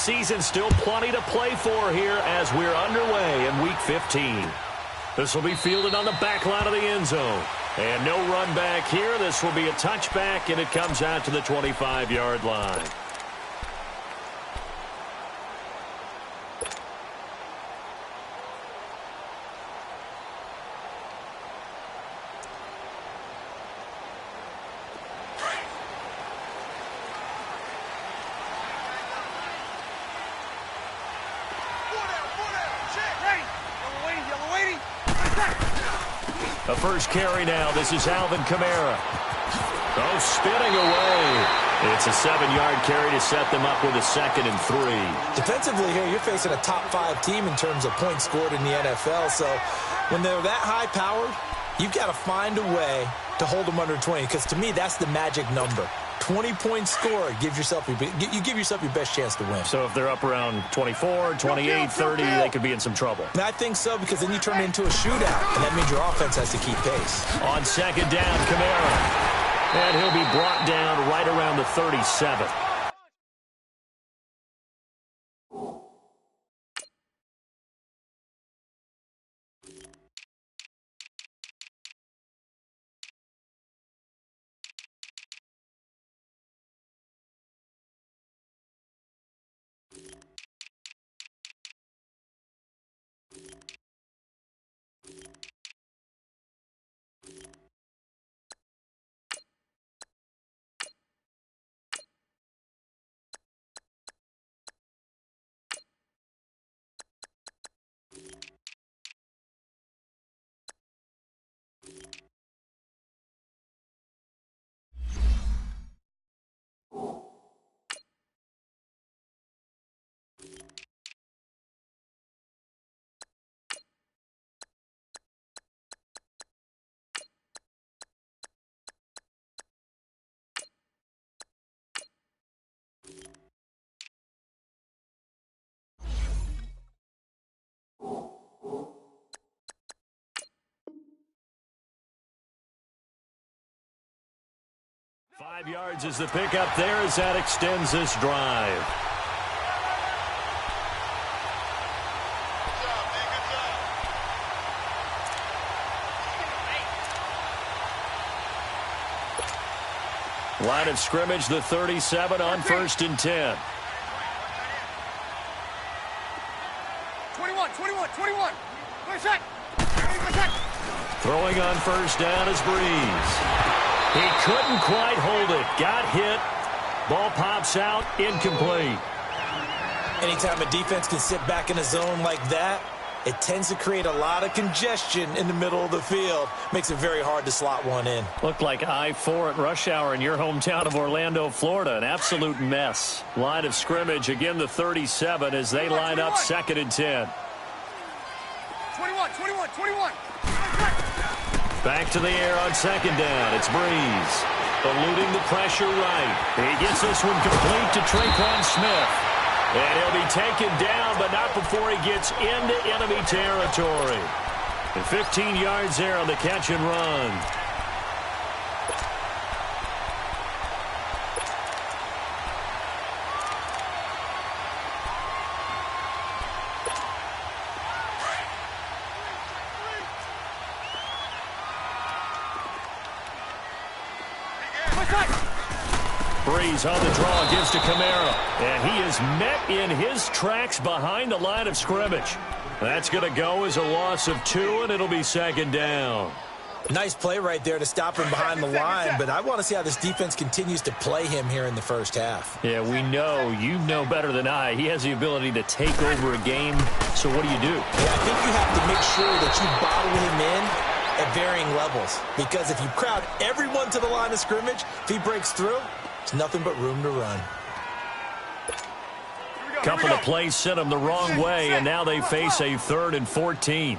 season, still plenty to play for here as we're underway in Week 15. This will be fielded on the back line of the end zone. And no run back here. This will be a touchback, and it comes out to the 25-yard line. The first carry now. This is Alvin Kamara. Oh, spinning away. It's a 7-yard carry to set them up with a 2nd and 3. Defensively here, you're facing a top-5 team in terms of points scored in the NFL. So when they're that high-powered, you've got to find a way to hold them under 20. Because to me, that's the magic number. 20-point score, you give yourself your best chance to win. So if they're up around 24, 28, 30, they could be in some trouble. And I think so, because then you turn it into a shootout, and that means your offense has to keep pace. On 2nd down, Kamara. And he'll be brought down right around the 37. Five yards is the pickup there as that extends this drive. Line of scrimmage, the 37 on 1st and 10. 21. Throwing on 1st down is Breeze. He couldn't quite hold it. Got hit. Ball pops out. Incomplete. Anytime a defense can sit back in a zone like that, it tends to create a lot of congestion in the middle of the field. Makes it very hard to slot one in. Looked like I-4 at rush hour in your hometown of Orlando, Florida. An absolute mess. Line of scrimmage, again the 37 as they line up 2nd and 10. 21. Back to the air on 2nd down. It's Breeze. Eluding the pressure right. He gets this one complete to Traquan Smith. And he'll be taken down, but not before he gets into enemy territory. And 15 yards there on the catch and run. Breeze on the draw, gives to Kamara. And he is met in his tracks behind the line of scrimmage. That's going to go as a loss of 2, and it'll be 2nd down. Nice play right there to stop him behind the line, but I want to see how this defense continues to play him here in the first half. Yeah, we know. You know better than I. He has the ability to take over a game, so what do? Yeah, I think you have to make sure that you bottle him in at varying levels, because if you crowd everyone to the line of scrimmage, if he breaks through, there's nothing but room to run. Couple of plays sent them the wrong way, and now they face a 3rd and 14.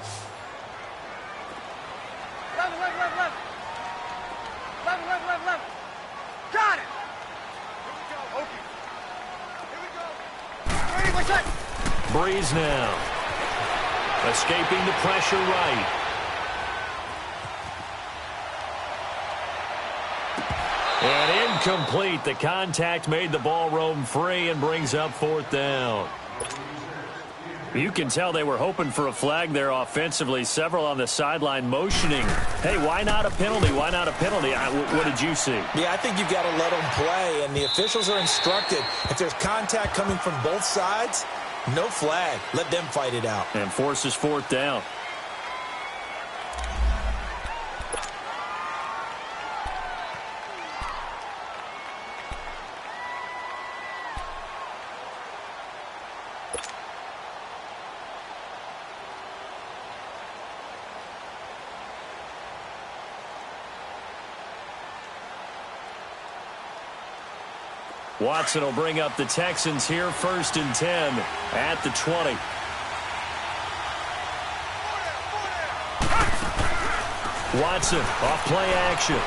Left. Got it. Here we go. Breeze now. Escaping the pressure right. And incomplete. The contact made the ball roam free and brings up 4th down. You can tell they were hoping for a flag there offensively. Several on the sideline motioning. Hey, why not a penalty? Why not a penalty? What did you see? Yeah, I think you've got to let them play, and the officials are instructed. If there's contact coming from both sides, no flag. Let them fight it out. And forces 4th down. Watson will bring up the Texans here, 1st and 10 at the 20. Watson off play action.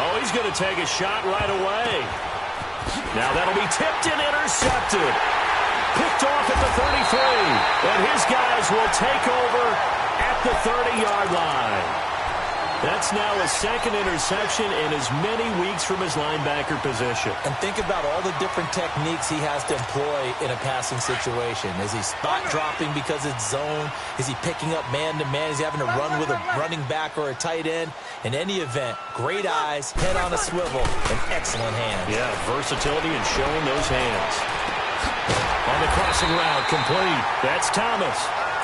Oh, he's going to take a shot right away. Now that'll be tipped and intercepted. Picked off at the 33. And his guys will take over at the 30-yard line. That's now his 2nd interception in as many weeks from his linebacker position. And think about all the different techniques he has to employ in a passing situation. Is he spot dropping because it's zone? Is he picking up man-to-man? Is he having to run with a running back or a tight end? In any event, great eyes, head on a swivel, and excellent hands. Yeah, versatility and showing those hands. On the crossing route, complete. That's Thomas.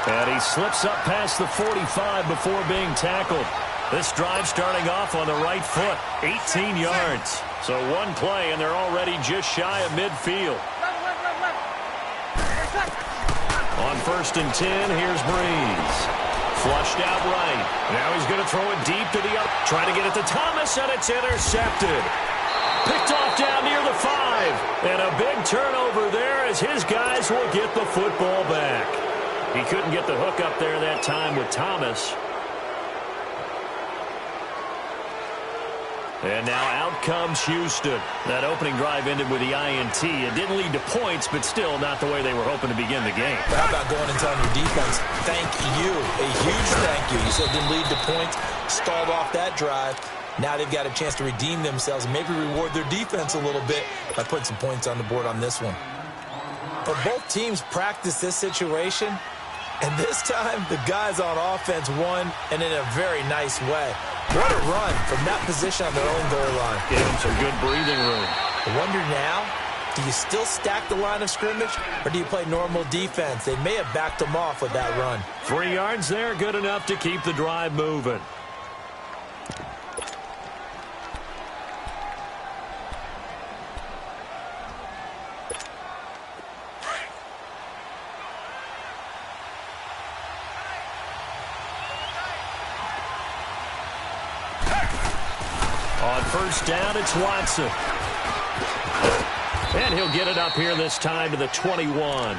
And he slips up past the 45 before being tackled. This drive starting off on the right foot, 18 yards. So one play, and they're already just shy of midfield. On 1st and 10, here's Breeze. Flushed out right. Now he's going to throw it deep to the up. Trying to get it to Thomas, and it's intercepted. Picked off down near the 5. And a big turnover there as his guys will get the football back. He couldn't get the hook up there that time with Thomas. And now out comes Houston. That opening drive ended with the INT. It didn't lead to points, but still not the way they were hoping to begin the game. How about going and telling your defense, thank you, a huge thank you. You said it didn't lead to points, stalled off that drive. Now they've got a chance to redeem themselves and maybe reward their defense a little bit by putting some points on the board on this one. But both teams practice this situation, and this time the guys on offense won, and in a very nice way. What a run from that position on their own goal line. Gave them some good breathing room. I wonder now, do you still stack the line of scrimmage, or do you play normal defense? They may have backed them off with that run. 3 yards there, good enough to keep the drive moving. On 1st down, it's Watson. And he'll get it up here this time to the 21.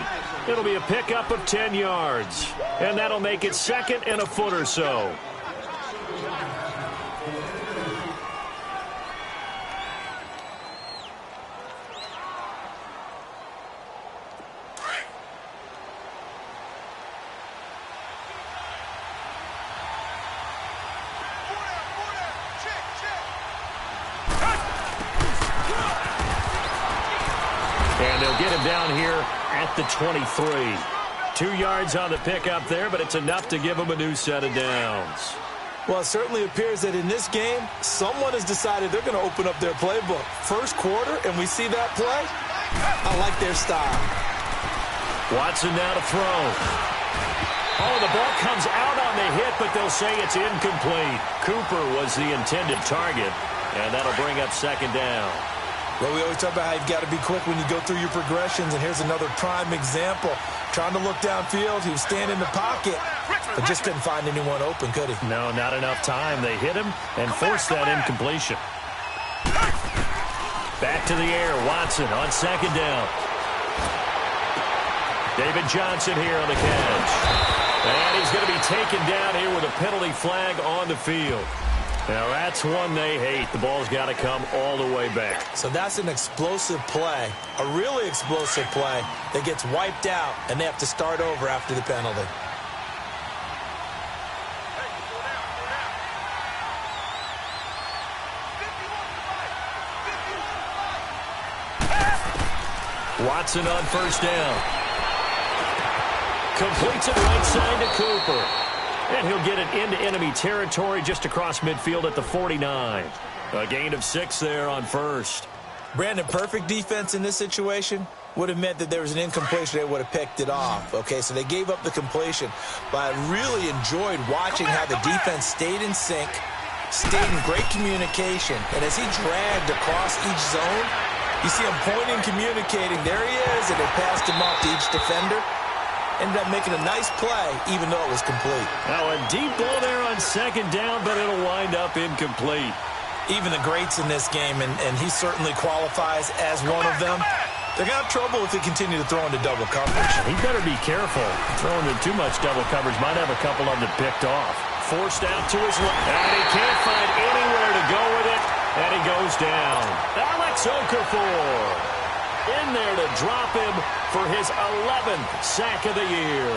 It'll be a pickup of 10 yards. And that'll make it 2nd and a foot or so. And they'll get him down here at the 23. 2 yards on the pickup there, but it's enough to give him a new set of downs. Well, it certainly appears that in this game, someone has decided they're going to open up their playbook. First quarter, and we see that play. I like their style. Watson now to throw. Oh, the ball comes out on the hit, but they'll say it's incomplete. Cooper was the intended target, and that'll bring up 2nd down. Well, we always talk about how you've got to be quick when you go through your progressions, and here's another prime example. Trying to look downfield, he was standing in the pocket, but just couldn't find anyone open, could he? No, not enough time. They hit him and forced that incompletion. Back to the air, Watson on 2nd down. David Johnson here on the catch. And he's going to be taken down here with a penalty flag on the field. Now, that's one they hate. The ball's got to come all the way back. So that's an explosive play, a really explosive play that gets wiped out, and they have to start over after the penalty. Watson on first down. Completes it right side to Cooper. And he'll get it into enemy territory just across midfield at the 49. A gain of 6 there on first. Brandon, perfect defense in this situation would have meant that there was an incompletion. They would have picked it off. Okay, so they gave up the completion. But I really enjoyed watching how the defense stayed in sync, stayed in great communication. And as he dragged across each zone, you see him pointing, communicating. There he is, and they passed him off to each defender. Ended up making a nice play, even though it was complete. Now a deep ball there on second down, but it'll wind up incomplete. Even the greats in this game, and he certainly qualifies as one of them, they're going to have trouble if they continue to throw into double coverage. He better be careful. Throwing into too much double coverage might have a couple of them picked off. Forced out to his left, and he can't find anywhere to go with it, and he goes down. Alex Okafor in there to drop him for his 11th sack of the year.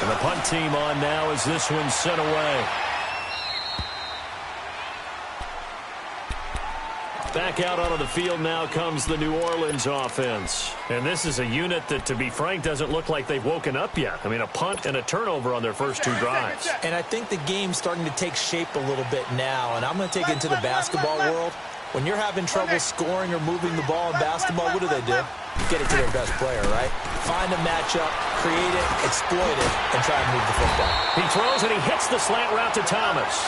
And the punt team on now as this one's sent away. Back out onto the field now comes the New Orleans offense. And this is a unit that, to be frank, doesn't look like they've woken up yet. I mean, a punt and a turnover on their first 2 drives. And I think the game's starting to take shape a little bit now. And I'm going to take it into the basketball world. When you're having trouble scoring or moving the ball in basketball, what do? Get it to their best player, right? Find a matchup, create it, exploit it, and try and move the football. He throws and he hits the slant route to Thomas.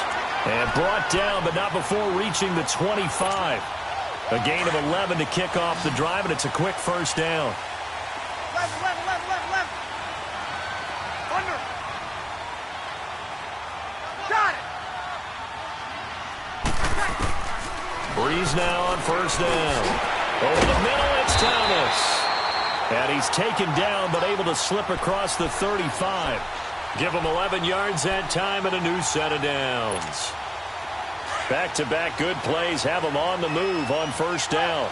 And brought down, but not before reaching the 25. A gain of 11 to kick off the drive, and it's a quick first down. Left. Under. Got it. Breeze now on first down. Over the middle, it's Thomas. And he's taken down, but able to slip across the 35. Give him 11 yards that time and a new set of downs. Back-to-back good plays have him on the move on first down.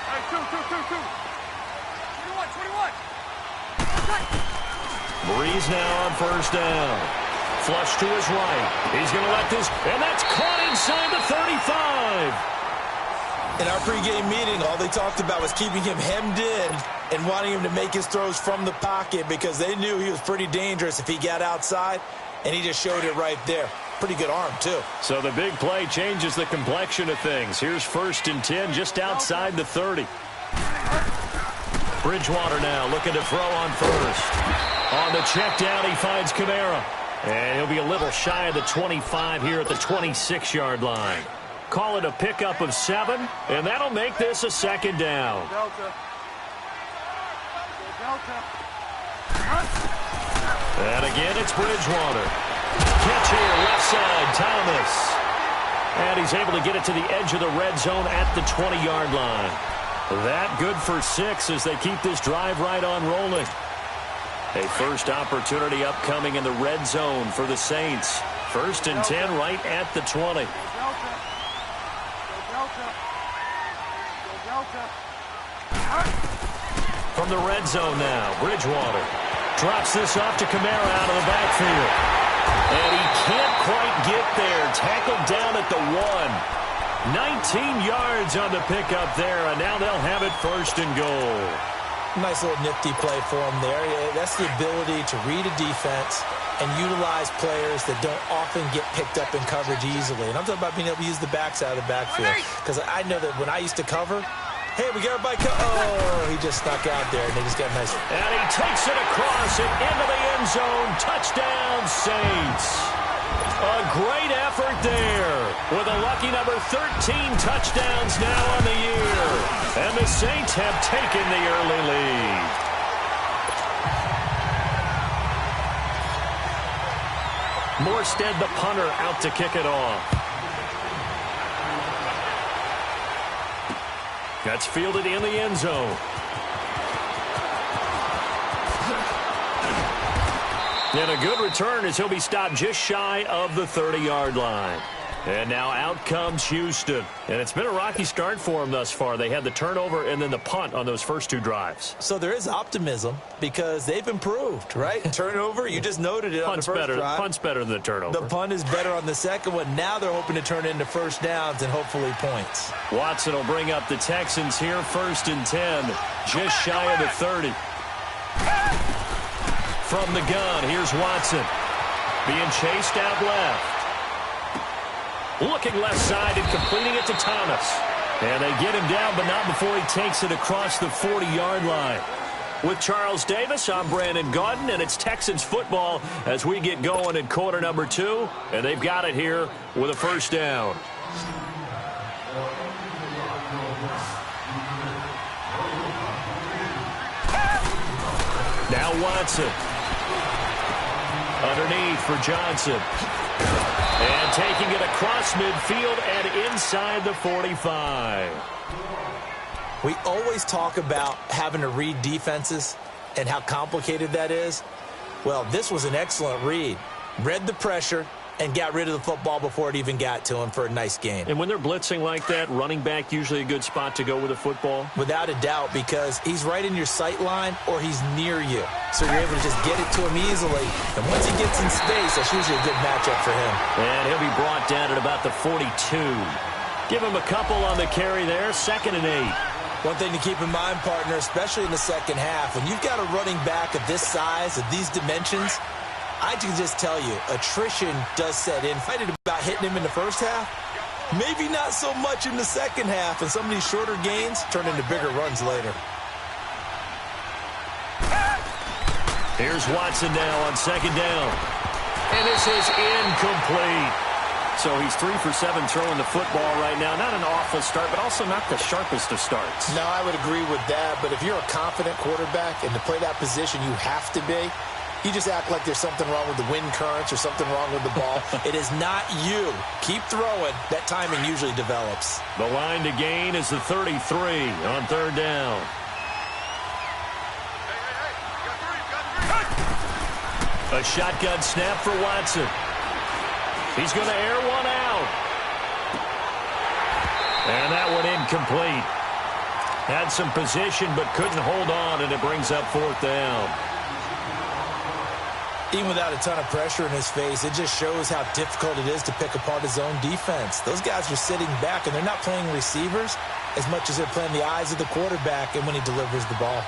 Hey, two. 21. Breeze now on first down. Flush to his right. He's going to let this, and that's caught inside the 35. In our pregame meeting, all they talked about was keeping him hemmed in and wanting him to make his throws from the pocket because they knew he was pretty dangerous if he got outside, and he just showed it right there. Pretty good arm, too. So the big play changes the complexion of things. Here's 1st and 10 just outside the 30. Bridgewater now looking to throw on first. On the check down, he finds Kamara. And he'll be a little shy of the 25 here at the 26-yard line. Call it a pickup of 7, and that'll make this a second down. And again, it's Bridgewater. Catch here, left side, Thomas. And he's able to get it to the edge of the red zone at the 20-yard line. That good for 6 as they keep this drive right on rolling. A first opportunity upcoming in the red zone for the Saints. 1st and 10 right at the 20. From the red zone now, Bridgewater drops this off to Kamara out of the backfield. And he can't quite get there. Tackled down at the 1. 19 yards on the pickup there, and now they'll have it 1st and goal. Nice little nifty play for him there. That's the ability to read a defense and utilize players that don't often get picked up in coverage easily. And I'm talking about being able to use the backside of the backfield. Because I know that when I used to cover, hey, we got everybody. Oh, he just snuck out there, and they just got a nice. And he takes it across and into the end zone. Touchdown, Saints. A great effort there with a lucky number 13 touchdowns now on the year. And the Saints have taken the early lead. Morstead, the punter, out to kick it off. That's fielded in the end zone. And a good return as he'll be stopped just shy of the 30-yard line. And now out comes Houston. And it's been a rocky start for them thus far. They had the turnover and then the punt on those first 2 drives. So there is optimism because they've improved, right? Turnover, you just noted it on the first drive. Punt's better than the turnover. The punt is better on the second one. Now they're hoping to turn it into first downs and hopefully points. Watson will bring up the Texans here, 1st and 10, just shy of the 30. From the gun, here's Watson. Being chased out left. Looking left side and completing it to Thomas. And they get him down, but not before he takes it across the 40-yard line. With Charles Davis, I'm Brandon Gaudin, and it's Texans football as we get going in quarter number 2. And they've got it here with a first down. Now Watson. Underneath for Johnson. And taking it across midfield and inside the 45. We always talk about having to read defenses and how complicated that is. Well, this was an excellent read. Read the pressure and got rid of the football before it even got to him for a nice gain. And when they're blitzing like that, running back usually a good spot to go with a football? Without a doubt, because he's right in your sight line or he's near you. So you're able to just get it to him easily. And once he gets in space, that's usually a good matchup for him. And he'll be brought down at about the 42. Give him a couple on the carry there, 2nd and 8. One thing to keep in mind, partner, especially in the second half, when you've got a running back of this size, of these dimensions, I can just tell you, attrition does set in. Fighting about hitting him in the first half, maybe not so much in the second half, and some of these shorter gains turn into bigger runs later. Here's Watson now on 2nd down. And this is incomplete. So he's 3 for 7 throwing the football right now. Not an awful start, but also not the sharpest of starts. No, I would agree with that. But if you're a confident quarterback and to play that position, you have to be. You just act like there's something wrong with the wind currents or something wrong with the ball. It is not you. Keep throwing. That timing usually develops. The line to gain is the 33 on 3rd down. A shotgun snap for Watson. He's going to air one out. And that one incomplete. Had some position but couldn't hold on, and it brings up 4th down. Even without a ton of pressure in his face, it just shows how difficult it is to pick apart his own defense. Those guys are sitting back, and they're not playing receivers as much as they're playing the eyes of the quarterback and when he delivers the ball.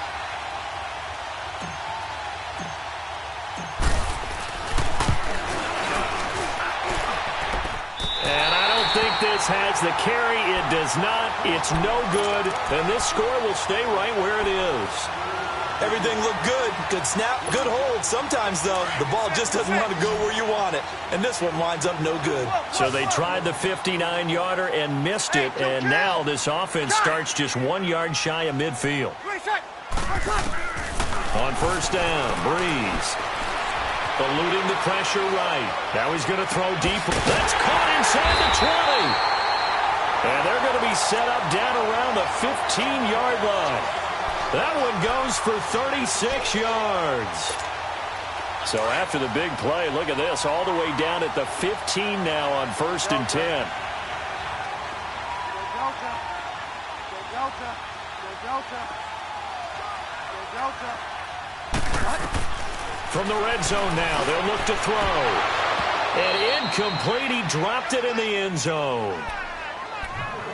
Think this has the carry. It does not. It's no good. And this score will stay right where it is. Everything looked good. Good snap, good hold. Sometimes, though, the ball just doesn't want to go where you want it. And this one winds up no good. So they tried the 59-yarder and missed it. And now this offense starts just 1 yard shy of midfield. On 1st down, Breeze. Eluding the pressure right. Now he's going to throw deep. That's caught inside the 20. And they're going to be set up down around the 15-yard line. That one goes for 36 yards. So after the big play, look at this, all the way down at the 15 now on 1st and 10. Go Delta. Go Delta. Go Delta. Go Delta. What? From the red zone now, they'll look to throw. And incomplete, he dropped it in the end zone.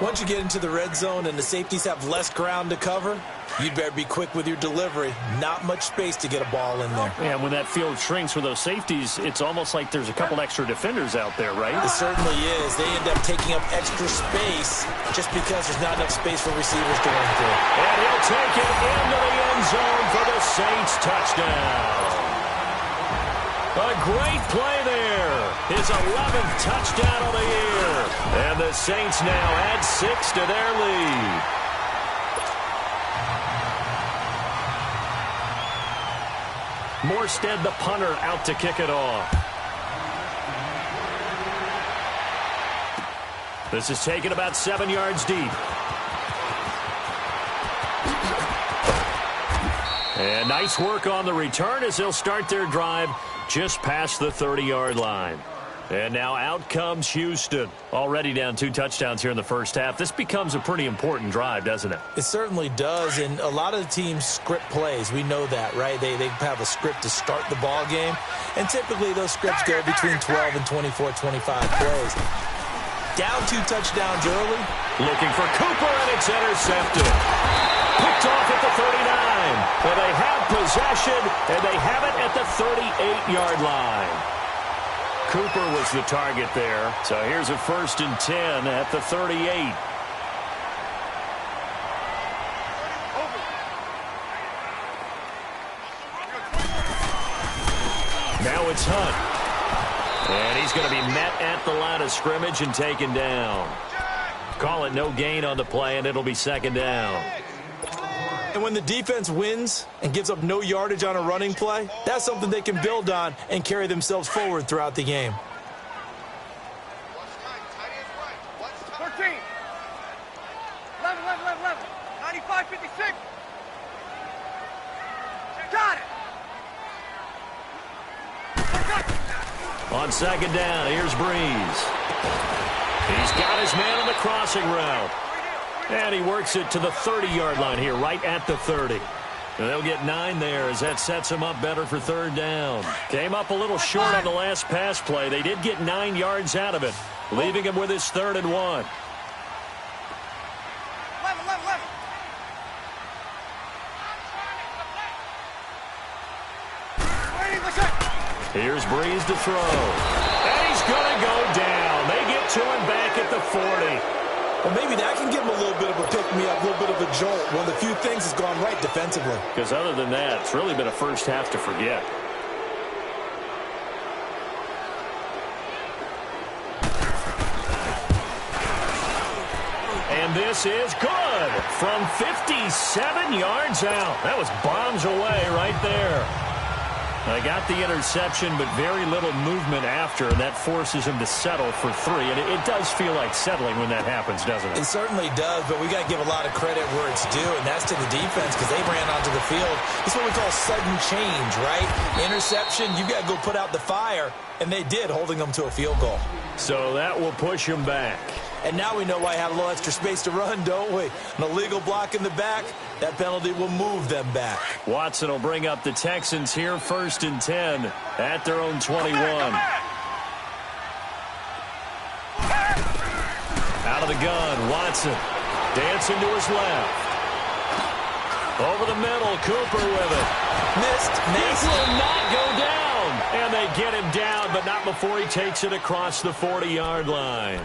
Once you get into the red zone and the safeties have less ground to cover, you'd better be quick with your delivery. Not much space to get a ball in there. Yeah, when that field shrinks with those safeties, it's almost like there's a couple extra defenders out there, right? It certainly is. They end up taking up extra space just because there's not enough space for receivers to run through. And he'll take it into the end zone for the Saints touchdown. A great play there. His 11th touchdown of the year. And the Saints now add 6 to their lead. Morstead, the punter, out to kick it off. This is taken about 7 yards deep. And nice work on the return as they'll start their drive just past the 30-yard line. And now out comes Houston. Already down 2 touchdowns here in the first half. This becomes a pretty important drive, doesn't it? It certainly does, and a lot of the teams script plays. We know that, right? They have a script to start the ball game, and typically those scripts go between 12 and 24, 25 plays. Down 2 touchdowns early. Looking for Cooper, and it's intercepted. Picked off at the 39. Well, they have possession, and they have it at the 38-yard line. Cooper was the target there. So here's a 1st and 10 at the 38. Now it's Hunt. And he's going to be met at the line of scrimmage and taken down. Call it no gain on the play, and it'll be 2nd down. And when the defense wins and gives up no yardage on a running play, that's something they can build on and carry themselves forward throughout the game. 13. 11, 11, 11, 11. 95, 56. Got it. On 2nd down, here's Breeze. He's got his man on the crossing route. And he works it to the 30-yard line here, right at the 30. And they'll get 9 there as that sets him up better for 3rd down. Came up a little short on the last pass play. They did get 9 yards out of it, leaving him with his 3rd and 1. 11, 11, 11. Here's Breeze to throw. And he's going to go down. They get to him back at the 40. Well, maybe that can give him a little bit of a pick-me-up, a little bit of a jolt. One of the few things has gone right defensively. Because other than that, it's really been a first half to forget. And this is good from 57 yards out. That was bombs away right there. They got the interception, but very little movement after, and that forces him to settle for 3. And it does feel like settling when that happens, doesn't it? It certainly does, but we got to give a lot of credit where it's due, and that's to the defense because they ran onto the field. It's what we call sudden change, right? Interception, you got to go put out the fire, and they did, holding them to a field goal. So that will push him back. And now we know why I had a little extra space to run, don't we? An illegal block in the back, that penalty will move them back. Watson will bring up the Texans here, 1st and 10 at their own 21. Out of the gun, Watson dancing to his left. Over the middle, Cooper with it. Missed. This will not go down. And they get him down, but not before he takes it across the 40-yard line.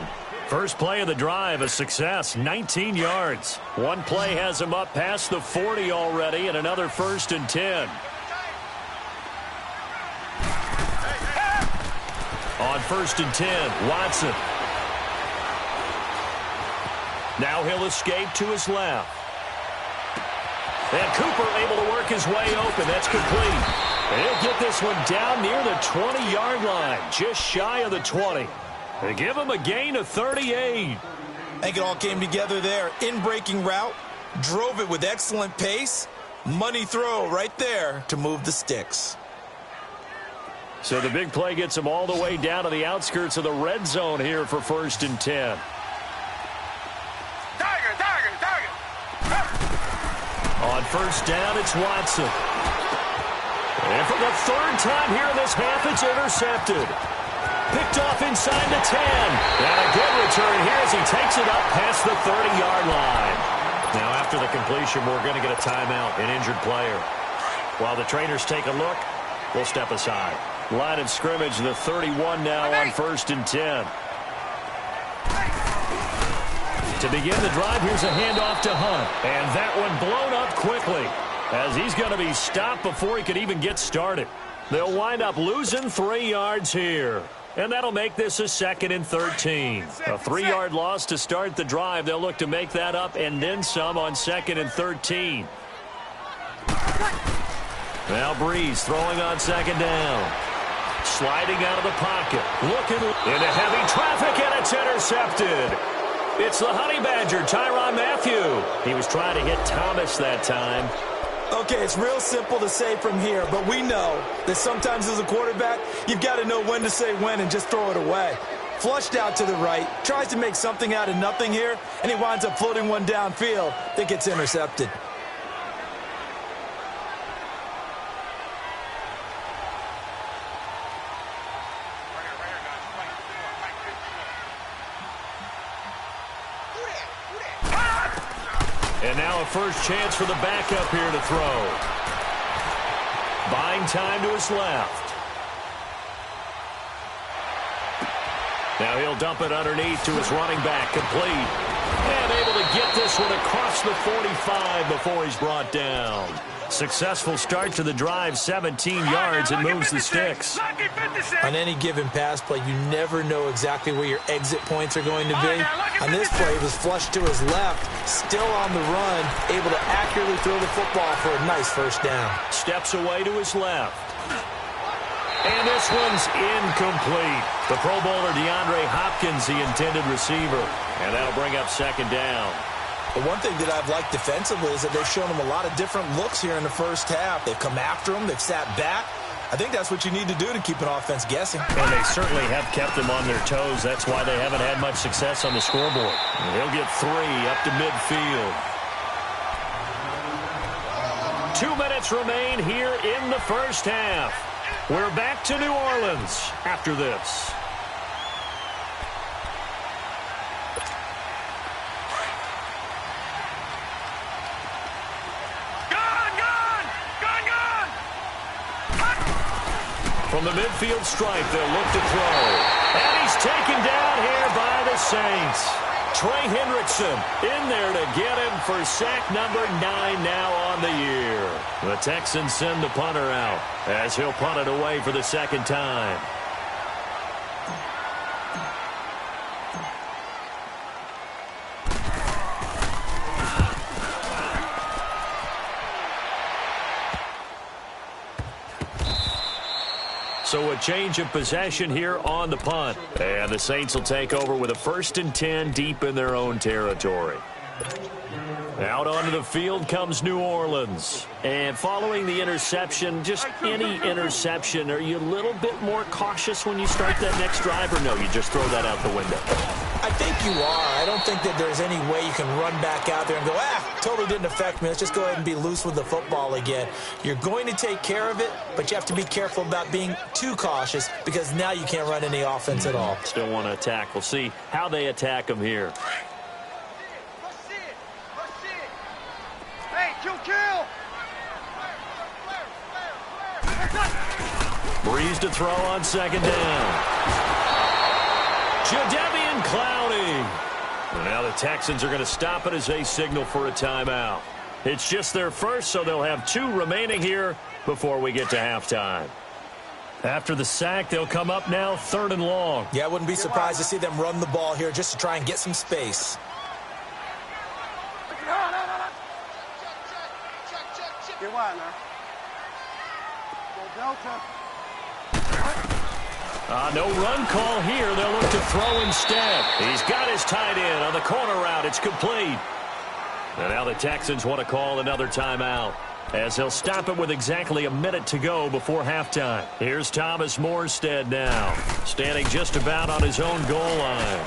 First play of the drive, a success, 19 yards. One play has him up past the 40 already, and another 1st and 10. On 1st and 10, Watson. Now he'll escape to his left. And Cooper able to work his way open. That's complete. And he'll get this one down near the 20-yard line, just shy of the 20. They give him a gain of 38. I think it all came together there. In-breaking route, drove it with excellent pace. Money throw right there to move the sticks. So the big play gets him all the way down to the outskirts of the red zone here for 1st and 10. Target. On 1st down, it's Watson. And for the 3rd time here in this half, it's intercepted. Picked off inside the 10. And a good return here as he takes it up past the 30-yard line. Now after the completion, we're going to get a timeout, an injured player. While the trainers take a look, we'll step aside. Line of scrimmage, the 31 now on 1st and 10. To begin the drive, here's a handoff to Hunt. And that one blown up quickly as he's going to be stopped before he could even get started. They'll wind up losing 3 yards here. And that'll make this a 2nd and 13. A 3-yard loss to start the drive. They'll look to make that up and then some on 2nd and 13. Now Breeze throwing on 2nd down. Sliding out of the pocket. Looking into heavy traffic, and it's intercepted. It's the Honey Badger, Tyrann Mathieu. He was trying to hit Thomas that time. Okay, it's real simple to say from here, but we know that sometimes as a quarterback, you've got to know when to say when and just throw it away. Flushed out to the right, tries to make something out of nothing here, and he winds up floating one downfield that gets intercepted. And now a first chance for the backup here to throw. Buying time to his left. Now he'll dump it underneath to his running back, complete. And able to get this one across the 45 before he's brought down. Successful start to the drive, 17 yards, and moves the sticks. On any given pass play, you never know exactly where your exit points are going to be. On this play, it was flushed to his left, still on the run, able to accurately throw the football for a nice first down. Steps away to his left. And this one's incomplete. The Pro Bowler DeAndre Hopkins, the intended receiver. And that'll bring up second down. The one thing that I've liked defensively is that they've shown him a lot of different looks here in the first half. They've come after him. They've sat back. I think that's what you need to do to keep an offense guessing. And they certainly have kept them on their toes. That's why they haven't had much success on the scoreboard. And he'll get 3 up to midfield. 2 minutes remain here in the first half. We're back to New Orleans after this. From the midfield stripe, they'll look to throw. And he's taken down here by the Saints. Trey Hendrickson in there to get him for sack number 9 now on the year. The Texans send the punter out as he'll punt it away for the second time. So a change of possession here on the punt. And the Saints will take over with a 1st and 10 deep in their own territory. Out onto the field comes New Orleans. And following the interception, just any interception, are you a little bit more cautious when you start that next drive, or no, you just throw that out the window? I think you are. I don't think that there's any way you can run back out there and go, totally didn't affect me. Let's just go ahead and be loose with the football again. You're going to take care of it, but you have to be careful about being too cautious because now you can't run any offense at all. Still want to attack. We'll see how they attack them here. Hey, kill! Breeze to throw on second down. Jadeveon Clowney. And now the Texans are going to stop it as they signal for a timeout. It's just their first, so they'll have 2 remaining here before we get to halftime. After the sack, they'll come up now 3rd and long. Yeah, I wouldn't be surprised to see them run the ball here just to try and get some space. Get wide now. Go Delta. No run call here. They'll look to throw instead. He's got his tight end on the corner route. It's complete. And now the Texans want to call another timeout as they'll stop it with exactly a minute to go before halftime. Here's Thomas Morstead now, standing just about on his own goal line.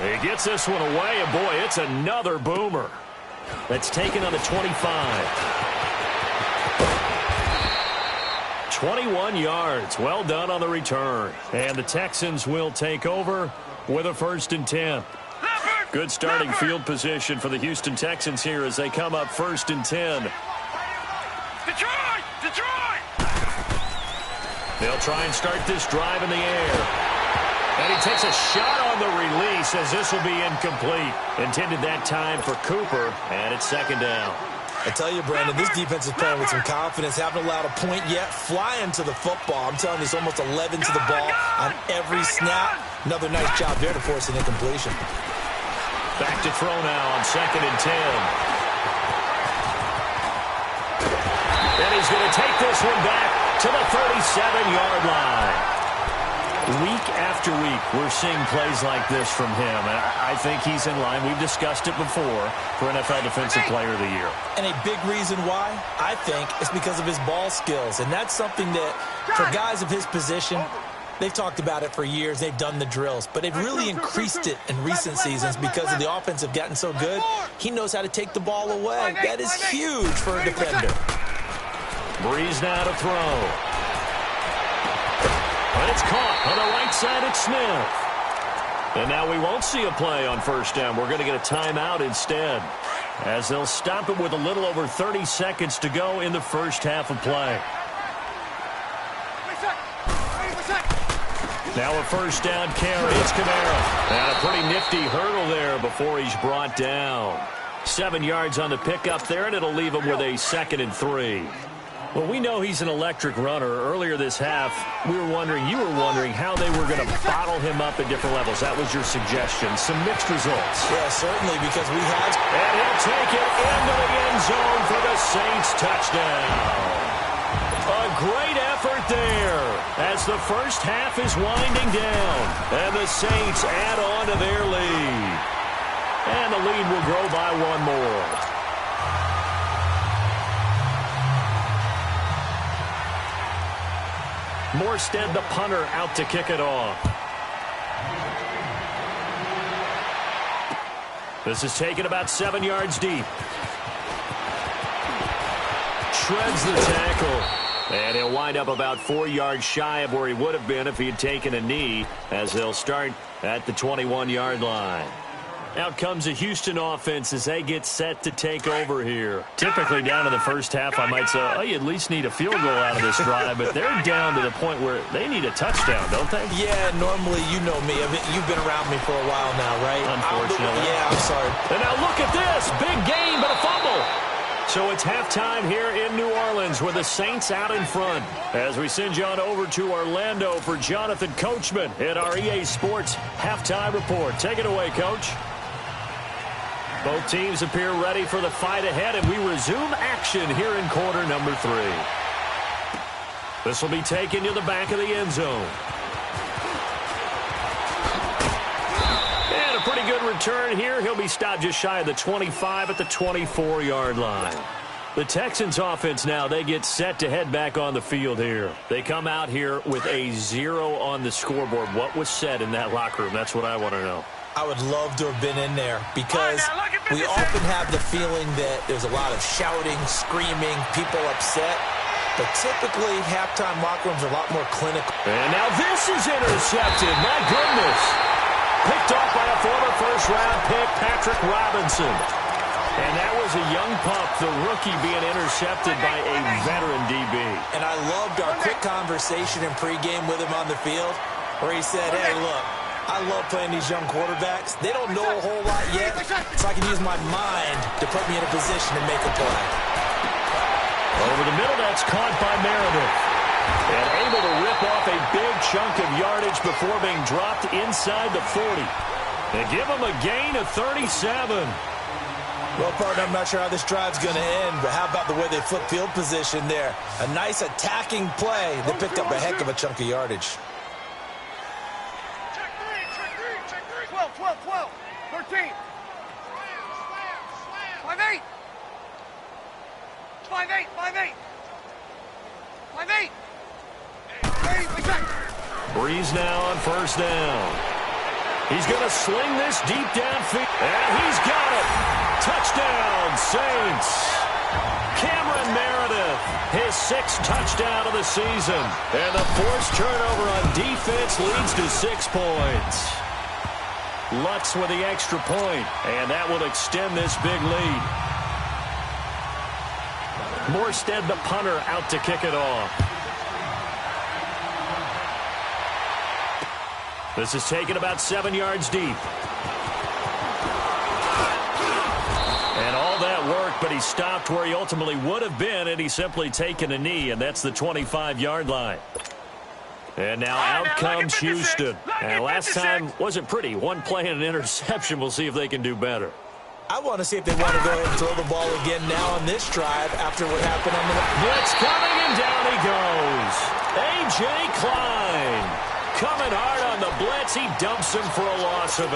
He gets this one away, and boy, it's another boomer. That's taken on the 25. 21 yards. Well done on the return. And the Texans will take over with a 1st and 10. Good starting field position for the Houston Texans here as they come up 1st and 10. Detroit! They'll try and start this drive in the air. And he takes a shot on the release as this will be incomplete. Intended that time for Cooper, and it's second down. I tell you, Brandon, this defense is playing with some confidence. Haven't allowed a point yet. Flying to the football. I'm telling you, it's almost 11 to the ball on every snap. Another nice job there to force an incompletion. Back to throw now on 2nd and 10. And he's going to take this one back to the 37-yard line. Week after week, we're seeing plays like this from him. And I think he's in line. We've discussed it before for NFL Defensive Player of the Year. And a big reason why, I think, is because of his ball skills. And that's something that, for guys of his position, they've talked about it for years. They've done the drills. But they've really increased it in recent seasons because of the offense have gotten so good. He knows how to take the ball away. That is huge for a defender. Breeze now to throw. And it's caught on the right side at Smith. And now we won't see a play on first down. We're going to get a timeout instead, as they'll stop it with a little over 30 seconds to go in the first half of play. Now a first down carry. It's Kamara. And a pretty nifty hurdle there before he's brought down. 7 yards on the pickup there, and it'll leave him with a 2nd and 3. Well, we know he's an electric runner. Earlier this half, you were wondering how they were going to bottle him up at different levels. That was your suggestion. Some mixed results. Yeah, certainly, because we have. And he'll take it into the end zone for the Saints touchdown. A great effort there as the first half is winding down. And the Saints add on to their lead. And the lead will grow by 1 more. Morstead, the punter, out to kick it off. This is taken about 7 yards deep. Shreds the tackle. And he'll wind up about 4 yards shy of where he would have been if he had taken a knee, as they'll start at the 21-yard line. Out comes the Houston offense as they get set to take over here. Typically down to the first half, I might say, oh, you at least need a field goal out of this drive, but they're down to the point where they need a touchdown, don't they? Yeah, normally, you know me. You've been around me for a while now, right? Unfortunately. Yeah, I'm sorry. And now look at this. Big gain, but a fumble. So it's halftime here in New Orleans with the Saints out in front. As we send you on over to Orlando for Jonathan Coachman at our EA Sports Halftime Report. Take it away, Coach. Both teams appear ready for the fight ahead, and we resume action here in quarter number 3. This will be taken to the back of the end zone. And a pretty good return here. He'll be stopped just shy of the 25 at the 24-yard line. The Texans offense now, they get set to head back on the field here. They come out here with a 0 on the scoreboard. What was said in that locker room? That's what I want to know. I would love to have been in there because we often have the feeling that there's a lot of shouting, screaming, people upset. But typically, halftime locker rooms are a lot more clinical. And now this is intercepted. My goodness. Picked off by a former first-round pick, Patrick Robinson. And that was a young pup, the rookie, being intercepted by a veteran DB. And I loved our quick conversation in pregame with him on the field where he said, hey, look, I love playing these young quarterbacks. They don't know a whole lot yet, so I can use my mind to put me in a position to make a play. Over the middle, that's caught by Meredith. And able to rip off a big chunk of yardage before being dropped inside the 40. They give him a gain of 37. Well, partner, I'm not sure how this drive's going to end, but how about the way they flip field position there? A nice attacking play. They picked up a heck of a chunk of yardage. 12, 13. 5-8. 5-8. Breeze now on first down. He's going to sling this deep downfield. And he's got it. Touchdown, Saints. Cameron Meredith, his 6th touchdown of the season. And the forced turnover on defense leads to 6 points. Lutz with the extra point, and that will extend this big lead. Morstead, the punter, out to kick it off. This is taken about 7 yards deep. And all that work, but he stopped where he ultimately would have been, and he's simply taken a knee, and that's the 25-yard line. And now out comes Houston. And last time wasn't pretty. One play and an interception. We'll see if they can do better. I want to see if they want to go ahead and throw the ball again now on this drive after what happened on the... Blitz coming, and down he goes. A.J. Klein coming hard on the blitz. He dumps him for a loss of 8.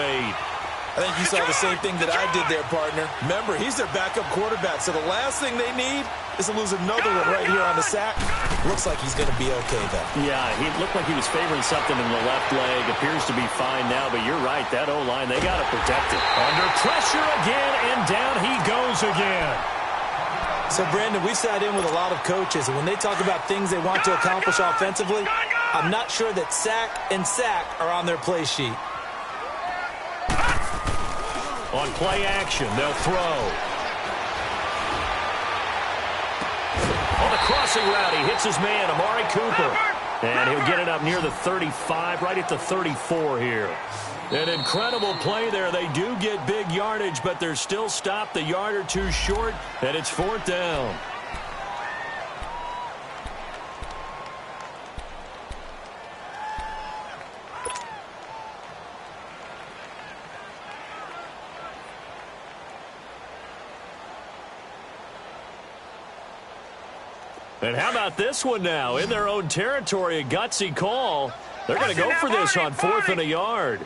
I think you saw the same thing that I did there, partner. Remember, he's their backup quarterback, so the last thing they need is to lose another one right here on the sack. Looks like he's going to be okay, though. Yeah, he looked like he was favoring something in the left leg. Appears to be fine now, but you're right. That O-line, they got to protect it. Under pressure again, and down he goes again. So, Brandon, we sat in with a lot of coaches, and when they talk about things they want to accomplish offensively, I'm not sure that sack and sack are on their play sheet. On play action, they'll throw. On the crossing route, he hits his man, Amari Cooper. And he'll get it up near the 35, right at the 34 here. An incredible play there. They do get big yardage, but they're still stopped a yard or two short, and it's 4th down. And how about this one now? In their own territory, a gutsy call. They're going to go for this on 4th and a yard.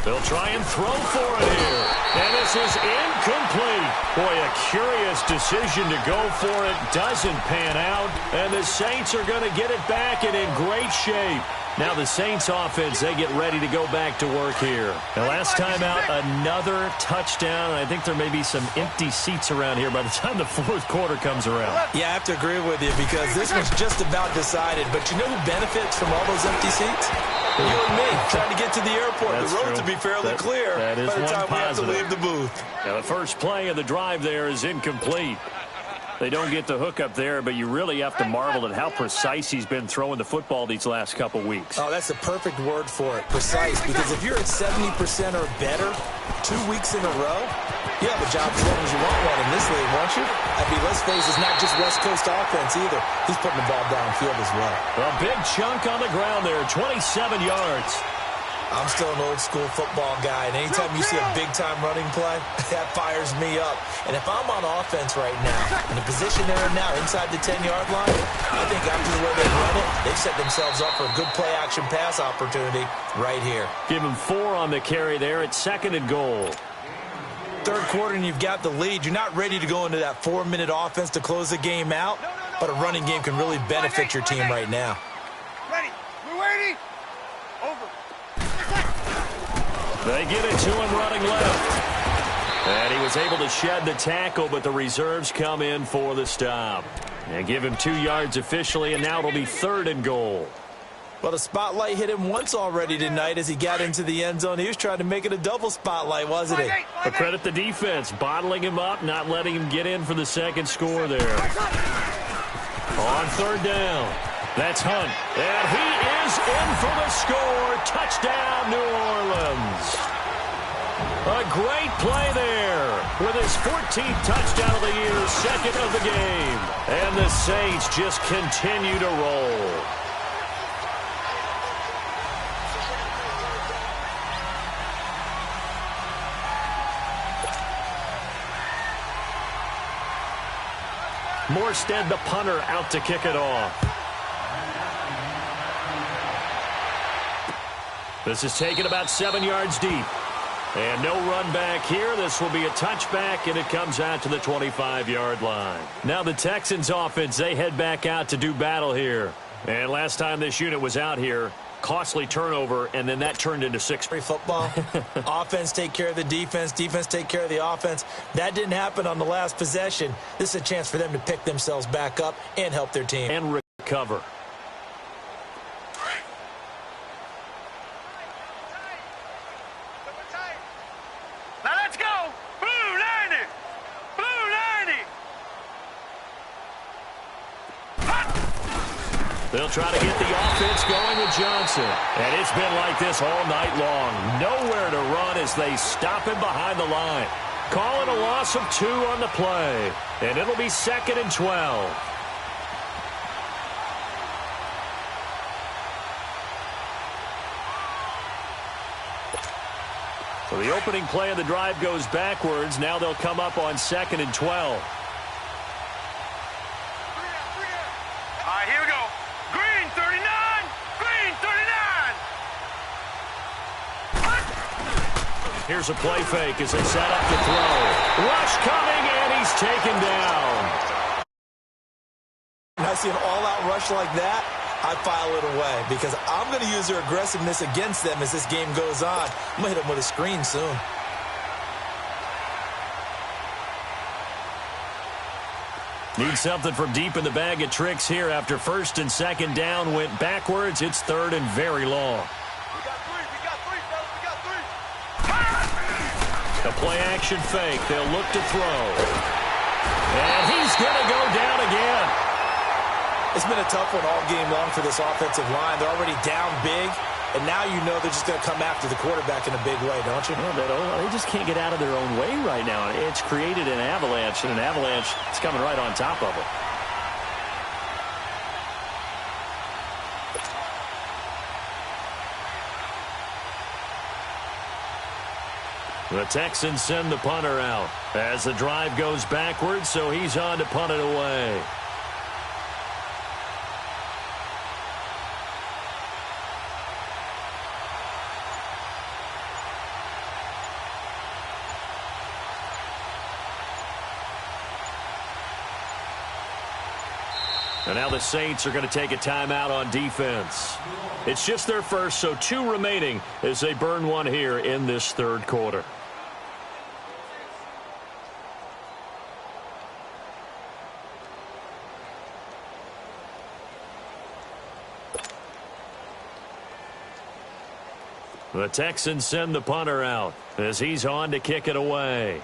They'll try and throw for it here. And this is incomplete. Boy, a curious decision to go for it. Doesn't pan out. And the Saints are going to get it back and in great shape. Now the Saints offense, they get ready to go back to work here. Now last time out, another touchdown. I think there may be some empty seats around here by the time the 4th quarter comes around. Yeah, I have to agree with you because this one's just about decided. But you know who benefits from all those empty seats? You and me, trying to get to the airport. That's the roads true. will be fairly clear that is by the time one we have to positive. leave the booth. Now the first play of the drive there is incomplete. They don't get the hook up there, but you really have to marvel at how precise he's been throwing the football these last couple weeks. Oh, that's the perfect word for it, precise. Because if you're at 70% or better 2 weeks in a row, you have a job as long as you want one in this league, won't you? I mean, let's face it, it's not just West Coast offense either. He's putting the ball downfield as well. A big chunk on the ground there, 27 yards. I'm still an old-school football guy, and anytime you see a big-time running play, that fires me up. And if I'm on offense right now, in the position they're in now, inside the 10-yard line, I think after the way they run it, they've set themselves up for a good play-action pass opportunity right here. Give him 4 on the carry there at 2nd and goal. 3rd quarter, and you've got the lead. You're not ready to go into that 4-minute offense to close the game out, but a running game can really benefit your team right now. Ready. We're waiting. Over. They get it to him running left. And he was able to shed the tackle, but the reserves come in for the stop. And give him 2 yards officially, and now it'll be 3rd and goal. Well, the spotlight hit him once already tonight as he got into the end zone. He was trying to make it a double spotlight, wasn't he? But credit the defense, bottling him up, not letting him get in for the 2nd score there. On 3rd down. That's Hunt. And he is in for the score. Touchdown, New Orleans. A great play there with his 14th touchdown of the year, 2nd of the game. And the Saints just continue to roll. Morstead, the punter, out to kick it off. This is taken about 7 yards deep. And no run back here. This will be a touchback, and it comes out to the 25-yard line. Now the Texans offense, they head back out to do battle here. And last time this unit was out here, costly turnover, and then that turned into 6. Football. Offense take care of the defense. Defense take care of the offense. That didn't happen on the last possession. This is a chance for them to pick themselves back up and help their team. And recover. Now let's go. Blue 90. Blue 90. They'll try to get the offense going with Johnson. And it's been like this all night long. Nowhere to run as they stop him behind the line. Calling a loss of 2 on the play. And it'll be 2nd and 12. So the opening play of the drive goes backwards. Now they'll come up on 2nd and 12. All right, Here's a play fake as they set up to throw. Rush coming, and he's taken down. When I see an all-out rush like that, I file it away because I'm going to use their aggressiveness against them as this game goes on. I'm going to hit them with a screen soon. Need something from deep in the bag of tricks here after first and second down went backwards. It's third and very long. We got three, fellas, we got three. A play-action fake. They'll look to throw. And he's going to go down again. It's been a tough one all game long for this offensive line. They're already down big, and now you know they're just going to come after the quarterback in a big way, don't you? Yeah, they just can't get out of their own way right now. It's created an avalanche, and an avalanche is coming right on top of it. The Texans send the punter out as the drive goes backwards, so he's on to punt it away. And now the Saints are going to take a timeout on defense. It's just their first, so 2 remaining as they burn one here in this third quarter. The Texans send the punter out as he's on to kick it away.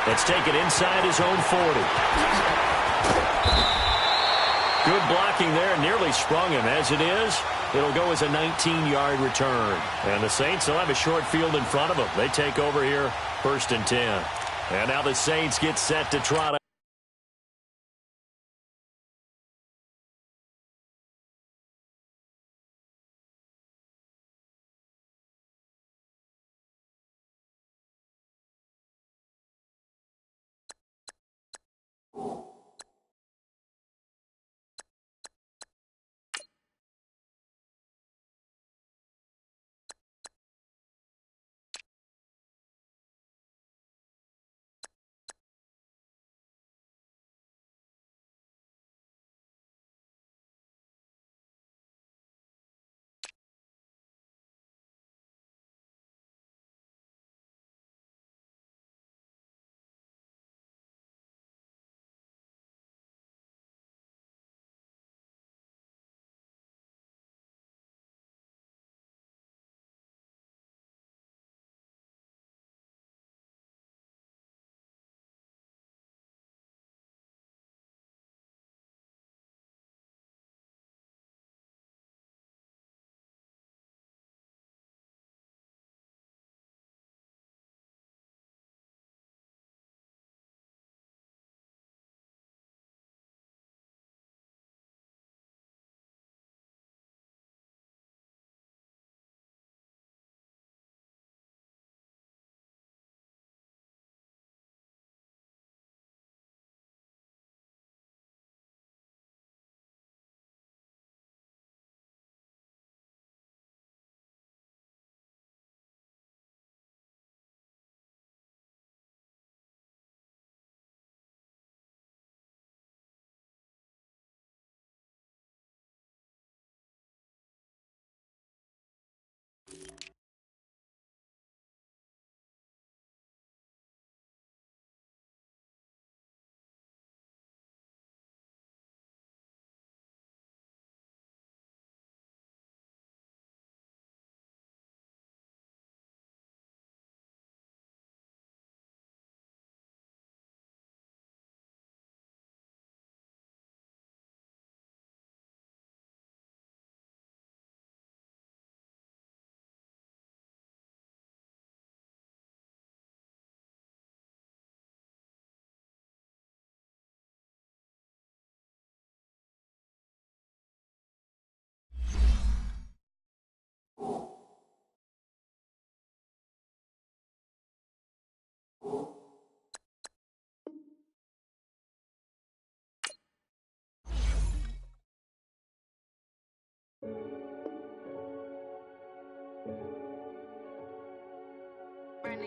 Let's take it inside his own 40. Good blocking there, nearly sprung him. As it is, it'll go as a 19-yard return. And the Saints will have a short field in front of them. They take over here, 1st and 10. And now the Saints get set to trot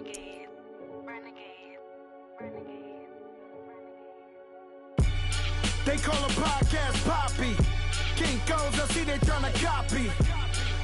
Renegade, renegade, renegade, renegade. They call a podcast Poppy. Kinkos, I see they tryna copy.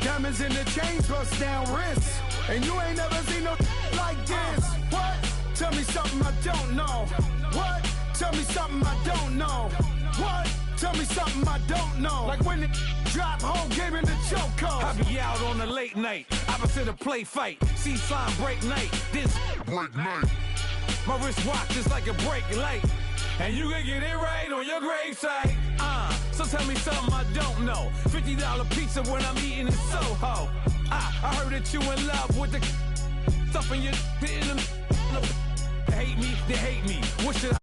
Diamonds in the chains, bust down wrists. And you ain't never seen no like this. What? Tell me something I don't know. What? Tell me something I don't know. What? Tell me something I don't know. Like when the drop, whole game in the chokehold. I be out on a late night, opposite a play fight. See slime break night, this break night. My wristwatch is like a brake light, and you can get it right on your gravesite. So tell me something I don't know. $50 pizza when I'm eating in Soho. I heard that you in love with the stuff in your in the hate me, they hate me. What should I